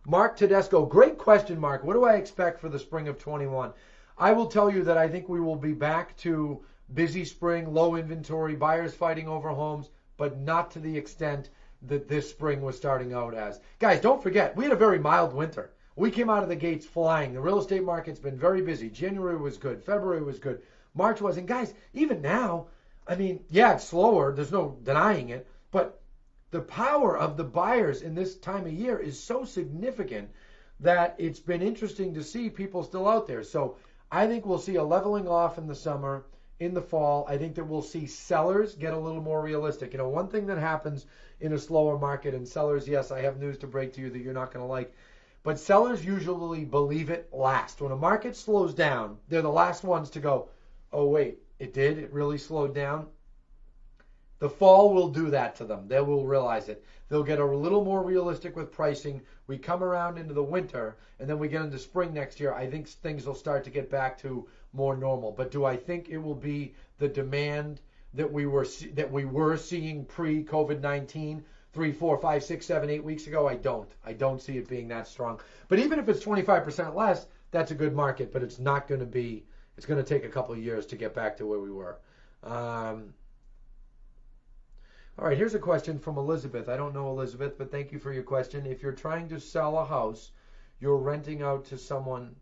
Mark Tedesco, great question, Mark. What do I expect for the spring of 21? I will tell you that I think we will be back to busy spring, low inventory, buyers fighting over homes, but not to the extent that this spring was starting out as. Guys, don't forget, we had a very mild winter. We came out of the gates flying. The real estate market's been very busy. January was good. February was good. March was. And guys, even now, I mean, yeah, it's slower. There's no denying it. But the power of the buyers in this time of year is so significant that it's been interesting to see people still out there. So I think we'll see a leveling off in the summer. In the fall, I think that we'll see sellers get a little more realistic. You know, one thing that happens in a slower market, and sellers, yes, I have news to break to you that you're not going to like, but sellers usually believe it last. When a market slows down, they're the last ones to go, oh, wait, it did? It really slowed down? The fall will do that to them. They will realize it. They'll get a little more realistic with pricing. We come around into the winter, and then we get into spring next year. I think things will start to get back to more normal. But do I think it will be the demand that we were seeing pre-COVID-19 3, 4, 5, 6, 7, 8 weeks ago? I don't see it being that strong. But even if it's 25% less, that's a good market. But it's not going to be. It's going to take a couple of years to get back to where we were. All right, here's a question from Elizabeth. I don't know Elizabeth, but thank you for your question. If you're trying to sell a house, you're renting out to someone.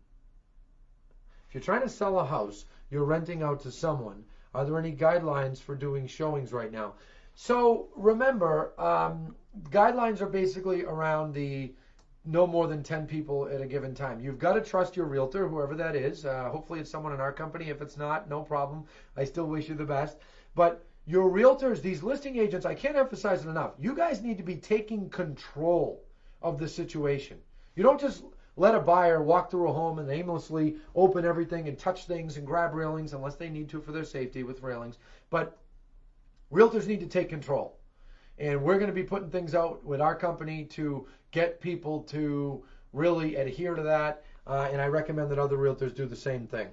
If you're trying to sell a house, you're renting out to someone. Are there any guidelines for doing showings right now? So remember, guidelines are basically around the no more than 10 people at a given time. You've got to trust your realtor, whoever that is. Hopefully it's someone in our company. If it's not, no problem. I still wish you the best. But your realtors, these listing agents, I can't emphasize it enough. You guys need to be taking control of the situation. You don't just let a buyer walk through a home and aimlessly open everything and touch things and grab railings unless they need to for their safety with railings. But realtors need to take control. And we're going to be putting things out with our company to get people to really adhere to that. And I recommend that other realtors do the same thing.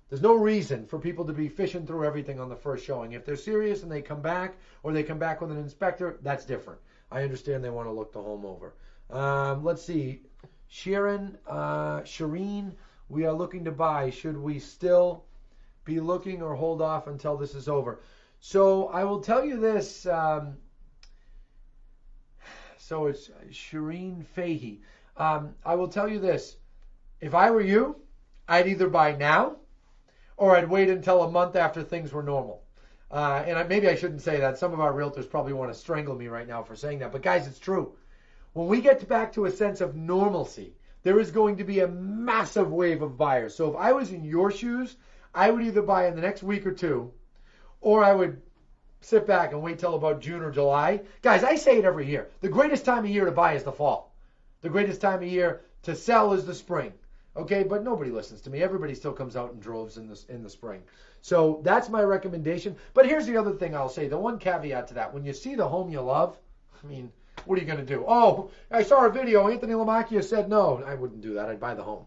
There's no reason for people to be fishing through everything on the first showing. If they're serious and they come back, or they come back with an inspector, that's different. I understand they want to look the home over. Let's see. Shireen, we are looking to buy. Should we still be looking or hold off until this is over? So I will tell you this. So it's Shireen Fahey. I will tell you this. If I were you, I'd either buy now or I'd wait until a month after things were normal. Maybe I shouldn't say that. Some of our realtors probably want to strangle me right now for saying that. But guys, it's true. When we get back to a sense of normalcy, there is going to be a massive wave of buyers. So if I was in your shoes, I would either buy in the next week or two, or I would sit back and wait till about June or July. Guys, I say it every year. The greatest time of year to buy is the fall. The greatest time of year to sell is the spring. Okay, but nobody listens to me. Everybody still comes out in droves in the spring. So that's my recommendation. But here's the other thing I'll say. The one caveat to that. When you see the home you love, I mean, what are you going to do? Oh, I saw a video. Anthony Lamacchia said no. I wouldn't do that. I'd buy the home.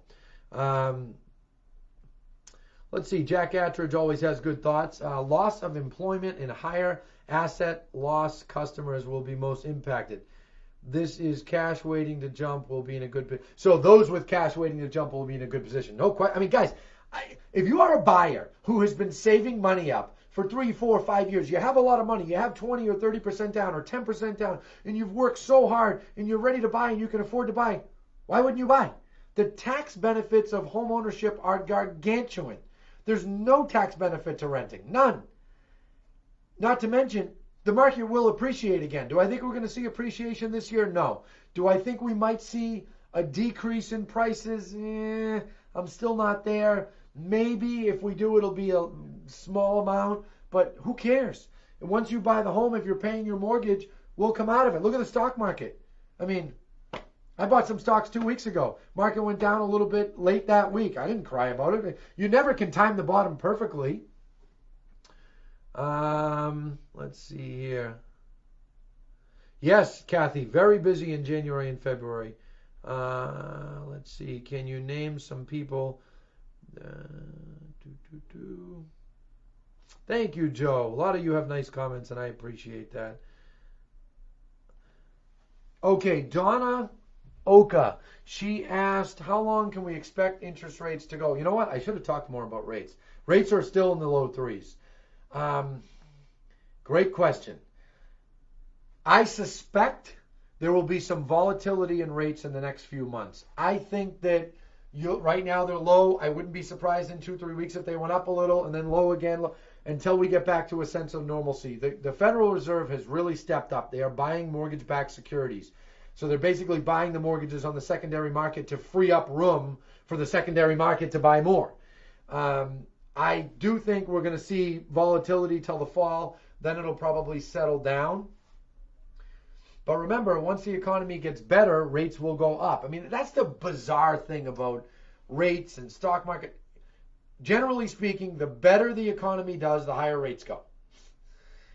Let's see. Jack Attridge always has good thoughts. Loss of employment and higher asset loss customers will be most impacted. This is cash waiting to jump will be in a good position. So those with cash waiting to jump will be in a good position. No question. I mean, guys, if you are a buyer who has been saving money up for 3, 4, 5 years, you have a lot of money, you have 20 or 30% down or 10% down, and you've worked so hard and you're ready to buy and you can afford to buy, why wouldn't you buy? The tax benefits of home ownership are gargantuan. There's no tax benefit to renting. None. Not to mention, the market will appreciate again. Do I think we're going to see appreciation this year? No. Do I think we might see a decrease in prices? I'm still not there. Maybe if we do, it'll be a small amount, but who cares? And once you buy the home, if you're paying your mortgage, we'll come out of it. Look at the stock market. I mean, I bought some stocks 2 weeks ago. Market went down a little bit late that week. I didn't cry about it. You never can time the bottom perfectly. Let's see here. Yes, Kathy, very busy in January and February. Let's see. Can you name some people? Thank you, Joe. A lot of you have nice comments, and I appreciate that. Okay, Donna Oka. She asked, how long can we expect interest rates to go? You know what? I should have talked more about rates. Rates are still in the low threes. Great question. I suspect there will be some volatility in rates in the next few months. I think that right now they're low. I wouldn't be surprised in 2-3 weeks if they went up a little and then low again until we get back to a sense of normalcy. The Federal Reserve has really stepped up. They are buying mortgage-backed securities. So they're basically buying the mortgages on the secondary market to free up room for the secondary market to buy more. I do think we're going to see volatility till the fall. Then it'll probably settle down. But remember, once the economy gets better, rates will go up. I mean, that's the bizarre thing about rates and stock market. Generally speaking, the better the economy does, the higher rates go.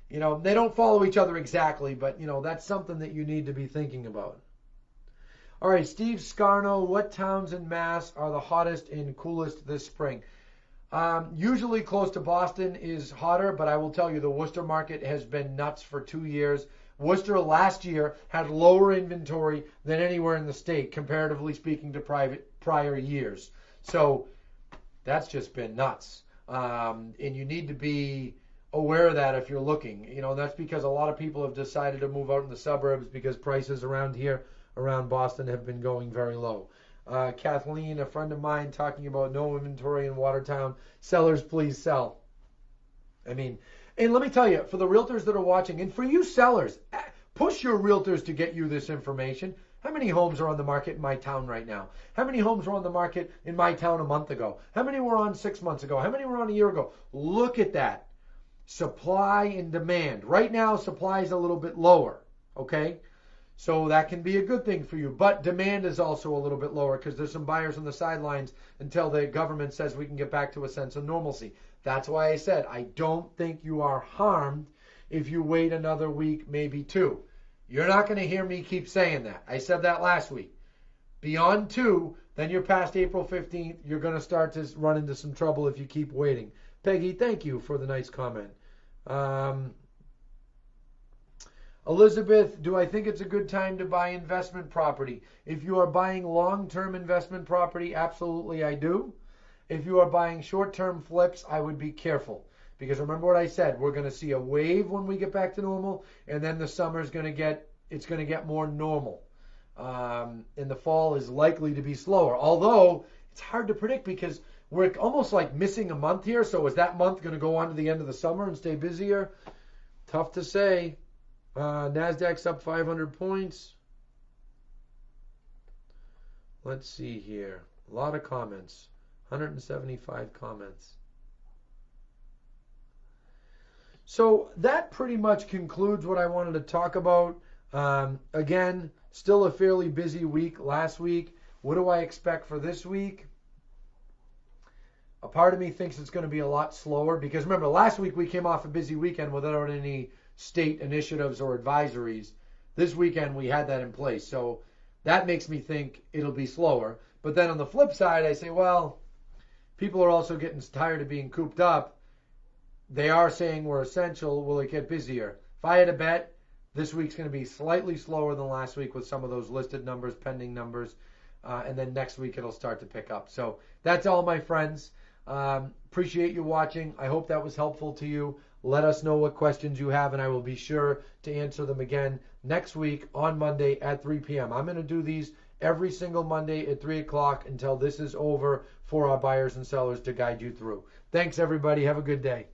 You know, they don't follow each other exactly, but, you know, that's something that you need to be thinking about. All right, Steve Scarno, what towns in Mass are the hottest and coolest this spring? Usually close to Boston is hotter, but I will tell you the Worcester market has been nuts for 2 years. Worcester last year had lower inventory than anywhere in the state, comparatively speaking to prior years. So that's just been nuts. And you need to be aware of that if you're looking. You know, that's because a lot of people have decided to move out in the suburbs because prices around here, around Boston, have been going very low. Kathleen, a friend of mine, talking about no inventory in Watertown. Sellers, please sell. I mean, and let me tell you, for the realtors that are watching, and for you sellers, push your realtors to get you this information. How many homes are on the market in my town right now? How many homes were on the market in my town a month ago? How many were on 6 months ago? How many were on a year ago? Look at that. Supply and demand. Right now, supply is a little bit lower, okay? So that can be a good thing for you. But demand is also a little bit lower because there's some buyers on the sidelines until the government says we can get back to a sense of normalcy. That's why I said I don't think you are harmed if you wait another week, maybe 2. You're not going to hear me keep saying that. I said that last week. Beyond 2, then you're past April 15th. You're going to start to run into some trouble if you keep waiting. Peggy, thank you for the nice comment. Elizabeth, do I think it's a good time to buy investment property? If you are buying long-term investment property, absolutely I do. If you are buying short-term flips, I would be careful. Because remember what I said, we're going to see a wave when we get back to normal, and then the summer is going to get more normal. And the fall is likely to be slower. Although, it's hard to predict because we're almost like missing a month here. So is that month going to go on to the end of the summer and stay busier? Tough to say. NASDAQ's up 500 points. Let's see here. A lot of comments. 175 comments. So that pretty much concludes what I wanted to talk about. Again, still a fairly busy week last week. What do I expect for this week? A part of me thinks it's going to be a lot slower because remember, last week we came off a busy weekend without any state initiatives or advisories. This weekend we had that in place. So that makes me think it'll be slower. But then on the flip side, I say, well, people are also getting tired of being cooped up. They are saying we're essential. Will it get busier? If I had a bet, this week's going to be slightly slower than last week with some of those listed numbers, pending numbers. And then next week it'll start to pick up. So that's all, my friends. Appreciate you watching. I hope that was helpful to you. Let us know what questions you have, and I will be sure to answer them again next week on Monday at 3 p.m. I'm going to do these every single Monday at 3 o'clock until this is over for our buyers and sellers to guide you through. Thanks, everybody. Have a good day.